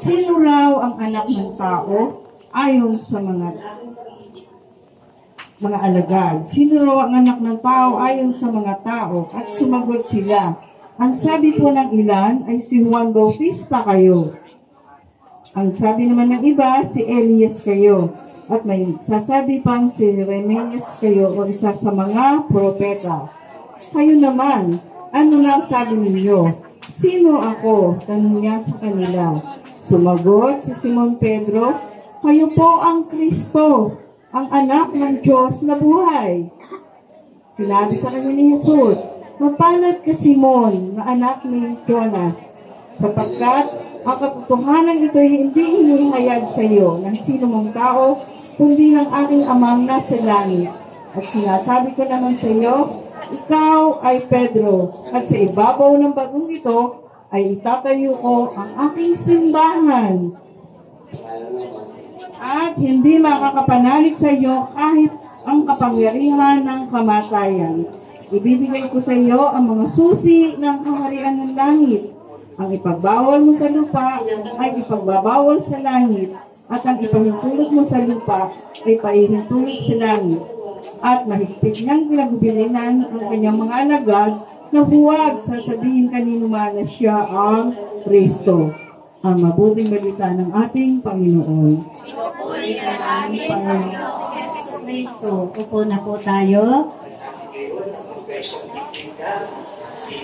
Sino raw ang anak ng tao? Ayon sa mga alagad. Sino raw ang anak ng tao ayon sa mga tao? At sumagot sila. Ang sabi po ng ilan ay si Juan Bautista kayo. Ang sabi naman ng iba, si Elias kayo. At may sasabi pang si Jeremias kayo o isa sa mga propeta. Kayo naman, ano lang sabi ninyo? Sino ako? Tanong niya sa kanila. Sumagot si Simon Pedro, kayo po ang Kristo, ang anak ng Diyos na buhay. Sinabi sa kanya ni Jesus, mapalad ka Simon, na anak ni Jonas, sapagkat ang katotohanan ito ay hindi hinihayag sa iyo ng sino mong tao, kundi ng aking amang nasa langit. At sinasabi ko naman sa iyo, ikaw ay Pedro, at sa ibabaw ng bagong ito ay itatayo ko ang aking simbahan. At hindi makakapanalig sa iyo kahit ang kapangyarihan ng kamatayan. Ibibigay ko sa iyo ang mga susi ng kaharian ng langit. Ang ipagbawal mo sa lupa ay ipagbabawal sa langit, at ang ipahintulot mo sa lupa ay paihintulot sa langit. At mahigpit niyang pinagubilinan ang kanyang mga alagad na huwag sasabihin kanino man na siya ang Kristo. Ang mabuting balita ng ating Panginoon. Pinupuri ka namin, Panginoon Kristo. Upo na po tayo. Si